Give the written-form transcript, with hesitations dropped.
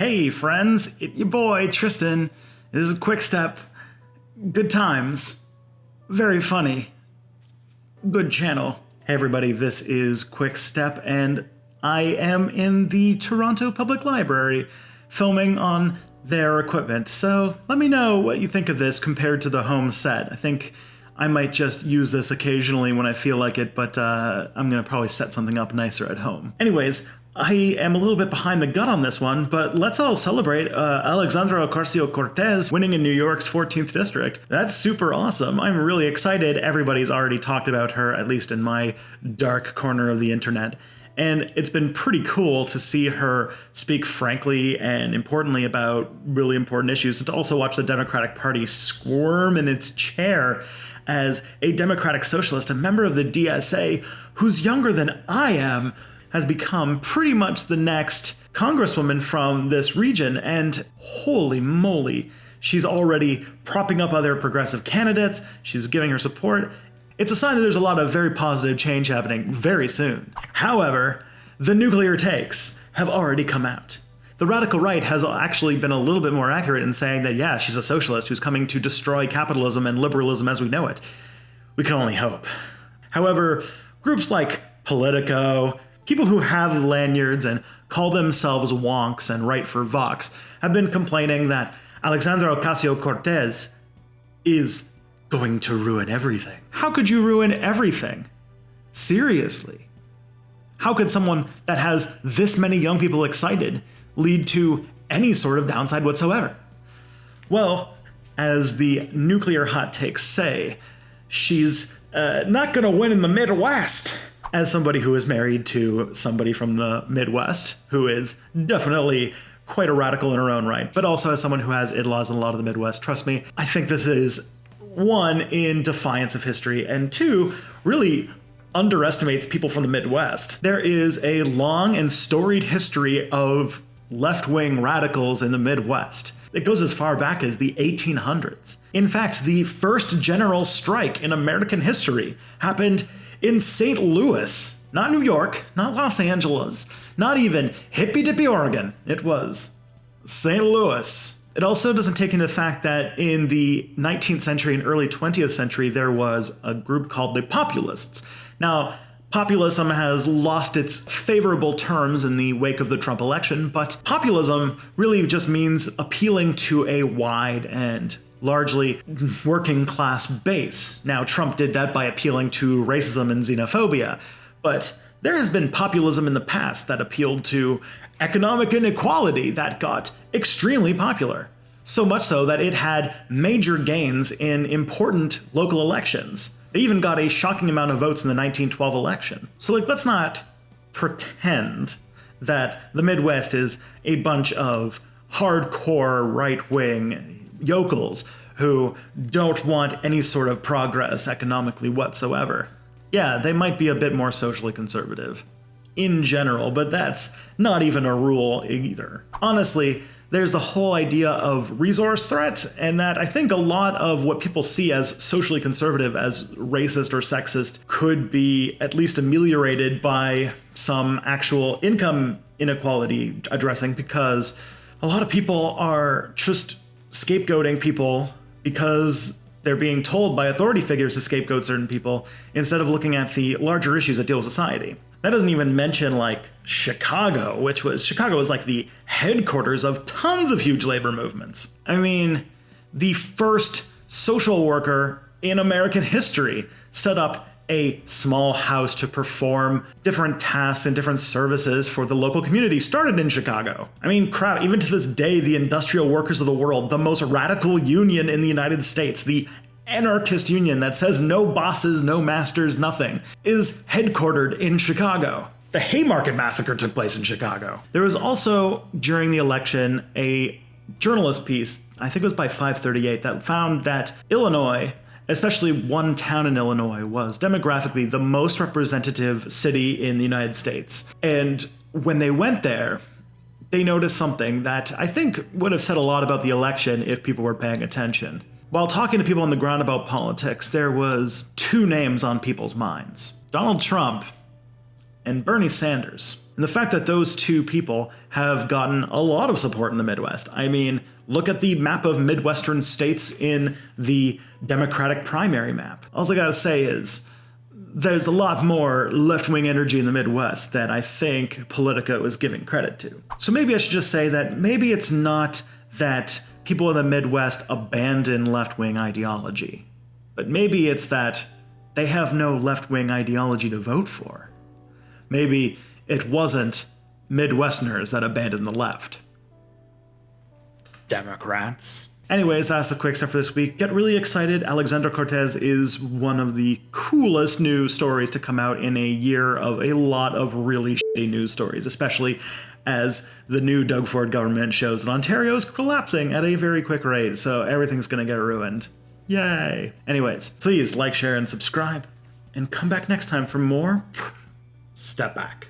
Hey friends, it's your boy Tristan. This is Quick Step. Good times. Very funny. Good channel. Hey everybody, this is Quick Step and I am in the Toronto Public Library filming on their equipment. So let me know what you think of this compared to the home set. I think I might just use this occasionally when I feel like it, but I'm gonna probably set something up nicer at home. Anyways, I am a little bit behind the gun on this one, but let's all celebrate Alexandria Ocasio-Cortez winning in New York's 14th district. That's super awesome. I'm really excited. Everybody's already talked about her, at least in my dark corner of the internet. And it's been pretty cool to see her speak frankly and importantly about really important issues, and to also watch the Democratic Party squirm in its chair as a Democratic Socialist, a member of the DSA, who's younger than I am, has become pretty much the next congresswoman from this region, and holy moly, she's already propping up other progressive candidates, she's giving her support. It's a sign that there's a lot of very positive change happening very soon. However, the nuclear takes have already come out. The radical right has actually been a little bit more accurate in saying that, yeah, she's a socialist who's coming to destroy capitalism and liberalism as we know it. We can only hope. However, groups like Politico, people who have lanyards and call themselves wonks and write for Vox, have been complaining that Alexandria Ocasio-Cortez is going to ruin everything. How could you ruin everything? Seriously. How could someone that has this many young people excited lead to any sort of downside whatsoever? Well, as the nuclear hot takes say, she's not gonna win in the Midwest. As somebody who is married to somebody from the Midwest, who is definitely quite a radical in her own right, but also as someone who has in-laws in a lot of the Midwest, trust me, I think this is, one, in defiance of history, and two, really underestimates people from the Midwest. There is a long and storied history of left-wing radicals in the Midwest. It goes as far back as the 1800s. In fact, the first general strike in American history happened in St. Louis, not New York, not Los Angeles, not even hippy-dippy Oregon. It was St. Louis. It also doesn't take into fact that in the 19th century and early 20th century, there was a group called the Populists. Now, populism has lost its favorable terms in the wake of the Trump election, but populism really just means appealing to a wide and largely working class base. Now, Trump did that by appealing to racism and xenophobia, but there has been populism in the past that appealed to economic inequality that got extremely popular. So much so that it had major gains in important local elections. They even got a shocking amount of votes in the 1912 election. So let's not pretend that the Midwest is a bunch of hardcore right-wing yokels who don't want any sort of progress economically whatsoever. Yeah, they might be a bit more socially conservative in general, but that's not even a rule either. Honestly, there's the whole idea of resource threat, and that I think a lot of what people see as socially conservative, as racist or sexist, could be at least ameliorated by some actual income inequality addressing, because a lot of people are just scapegoating people because they're being told by authority figures to scapegoat certain people instead of looking at the larger issues that deal with society. That doesn't even mention like Chicago was like the headquarters of tons of huge labor movements. I mean, the first social worker in American history set up a small house to perform different tasks and different services for the local community started in Chicago. I mean, crap, even to this day, the industrial workers of the world, the most radical union in the United States, the anarchist union that says no bosses, no masters, nothing, is headquartered in Chicago. The Haymarket Massacre took place in Chicago. There was also, during the election, a journalist piece, I think it was by 538, that found that Illinois, especially one town in Illinois, was demographically the most representative city in the United States. And when they went there, they noticed something that I think would have said a lot about the election if people were paying attention. While talking to people on the ground about politics, there was two names on people's minds: Donald Trump and Bernie Sanders. And the fact that those two people have gotten a lot of support in the Midwest. I mean, look at the map of Midwestern states in the Democratic primary map. All I gotta say is, there's a lot more left-wing energy in the Midwest than I think Politico is giving credit to. So maybe I should just say that maybe it's not that people in the Midwest abandon left-wing ideology, but maybe it's that they have no left-wing ideology to vote for. Maybe it wasn't Midwesterners that abandoned the left. Democrats. Anyways, that's the quick stuff for this week. Get really excited. Alexandria Ocasio-Cortez is one of the coolest news stories to come out in a year of a lot of really shitty news stories, especially as the new Doug Ford government shows that Ontario is collapsing at a very quick rate, so everything's gonna get ruined. Yay. Anyways, please like, share, and subscribe, and come back next time for more Step Back.